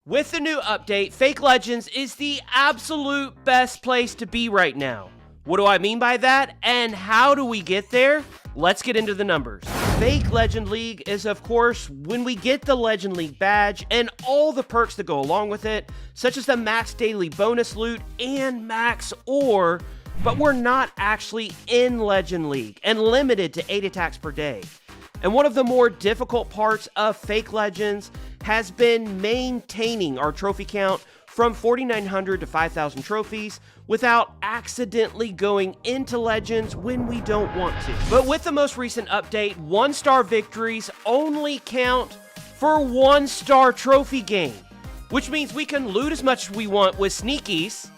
With the new update, Fake Legends is the absolute best place to be right now. What do I mean by that, and how do we get there? Let's get into the numbers. Fake Legend League is, of course, when we get the Legend League badge and all the perks that go along with it, such as the max daily bonus loot and max ore, but we're not actually in Legend League and limited to 8 attacks per day. And one of the more difficult parts of Fake Legends has been maintaining our trophy count from 4,900 to 5,000 trophies without accidentally going into Legends when we don't want to. But with the most recent update, 1-star victories only count for 1-star trophy gain, which means we can loot as much as we want with sneakies,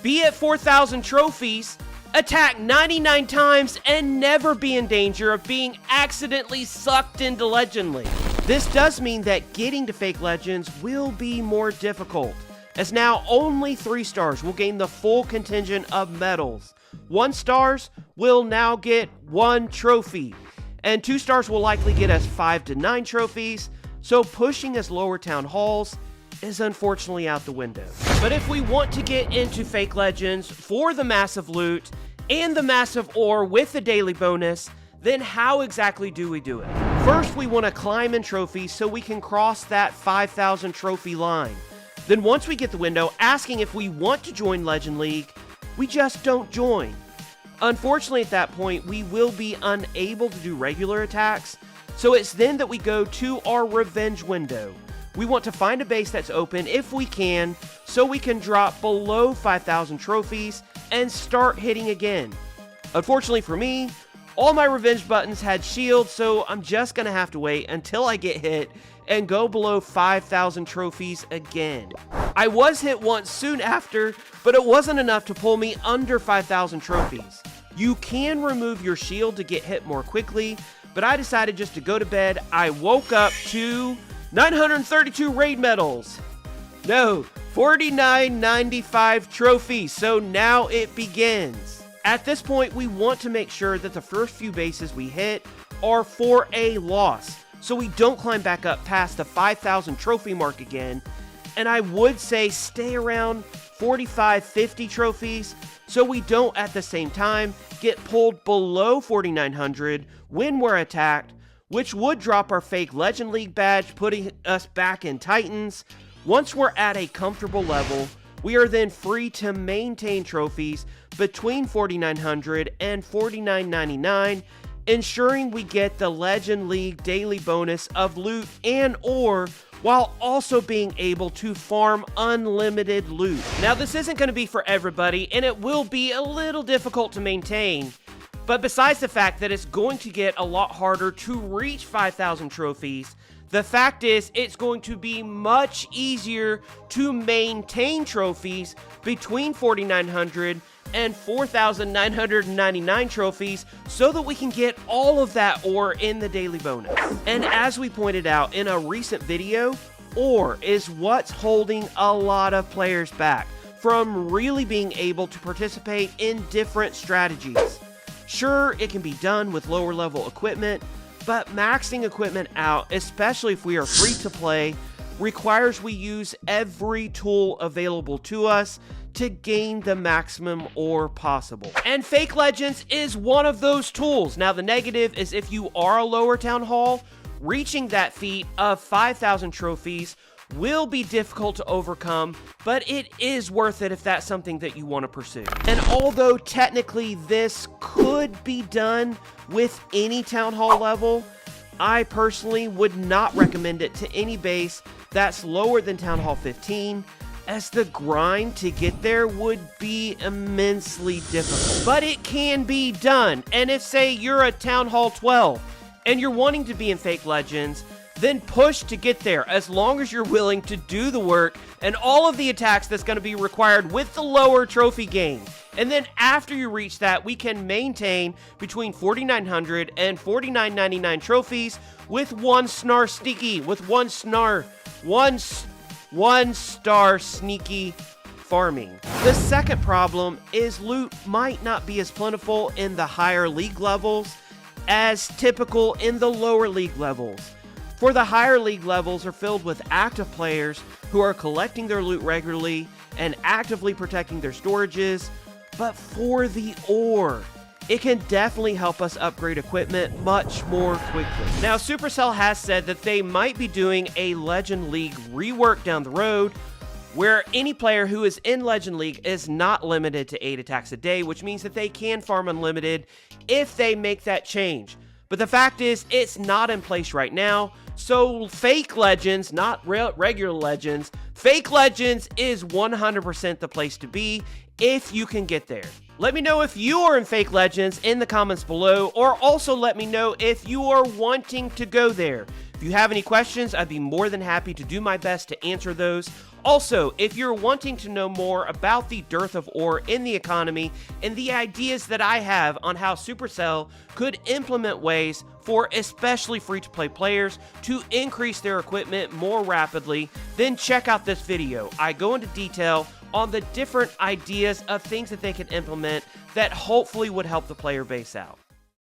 be at 4,000 trophies, attack 99 times, and never be in danger of being accidentally sucked into Legend League. This does mean that getting to Fake Legends will be more difficult, as now only 3 stars will gain the full contingent of medals. 1 stars will now get 1 trophy, and 2 stars will likely get us 5 to 9 trophies, so pushing us lower town halls is unfortunately out the window. But if we want to get into Fake Legends for the massive loot and the massive ore with the daily bonus, then how exactly do we do it? First, we want to climb in trophies so we can cross that 5,000 trophy line. Then once we get the window asking if we want to join Legend League, we just don't join. Unfortunately, at that point, we will be unable to do regular attacks, so it's then that we go to our revenge window. We want to find a base that's open if we can, so we can drop below 5,000 trophies and start hitting again. Unfortunately for me, all my revenge buttons had shields, so I'm just gonna have to wait until I get hit and go below 5,000 trophies again. I was hit once soon after, but it wasn't enough to pull me under 5,000 trophies. You can remove your shield to get hit more quickly, but I decided just to go to bed. I woke up to 932 raid medals. No, 4995 trophies, so now it begins. At this point, we want to make sure that the first few bases we hit are for a loss, so we don't climb back up past the 5,000 trophy mark again, and I would say stay around 45-50 trophies, so we don't at the same time get pulled below 4,900 when we're attacked, which would drop our Fake Legend League badge, putting us back in Titans. Once we're at a comfortable level, we are then free to maintain trophies between 4,900 and 4,999, ensuring we get the Legend League daily bonus of loot and ore, while also being able to farm unlimited loot. Now, this isn't going to be for everybody, and it will be a little difficult to maintain. But besides the fact that it's going to get a lot harder to reach 5,000 trophies, the fact is it's going to be much easier to maintain trophies between 4,900 and 4,999 trophies so that we can get all of that ore in the daily bonus. And as we pointed out in a recent video, ore is what's holding a lot of players back from really being able to participate in different strategies. Sure, it can be done with lower level equipment, but maxing equipment out, especially if we are free to play, requires we use every tool available to us to gain the maximum ore possible. And Fake Legends is one of those tools. Now, the negative is if you are a lower town hall, reaching that feat of 5,000 trophies will be difficult to overcome, but it is worth it if that's something that you want to pursue. And although technically this could be done with any town hall level, I personally would not recommend it to any base that's lower than Town Hall 15, as the grind to get there would be immensely difficult. But it can be done, and if say you're at Town Hall 12 and you're wanting to be in Fake Legends, then push to get there as long as you're willing to do the work and all of the attacks that's going to be required with the lower trophy gain. And then after you reach that, we can maintain between 4,900 and 4,999 trophies with 1-star sneaky, with 1-star sneaky farming. The second problem is loot might not be as plentiful in the higher league levels as typical in the lower league levels. For the higher league levels are filled with active players who are collecting their loot regularly and actively protecting their storages. But for the ore, it can definitely help us upgrade equipment much more quickly. Now, Supercell has said that they might be doing a Legend League rework down the road, where any player who is in Legend League is not limited to 8 attacks a day, which means that they can farm unlimited if they make that change. But the fact is, it's not in place right now, so fake legends, not regular legends, fake legends is 100% the place to be if you can get there. Let me know if you are in fake legends in the comments below, or also let me know if you are wanting to go there. If you have any questions, I'd be more than happy to do my best to answer those. Also, if you're wanting to know more about the dearth of ore in the economy and the ideas that I have on how Supercell could implement ways for especially free-to-play players to increase their equipment more rapidly, then check out this video. I go into detail on the different ideas of things that they can implement that hopefully would help the player base out.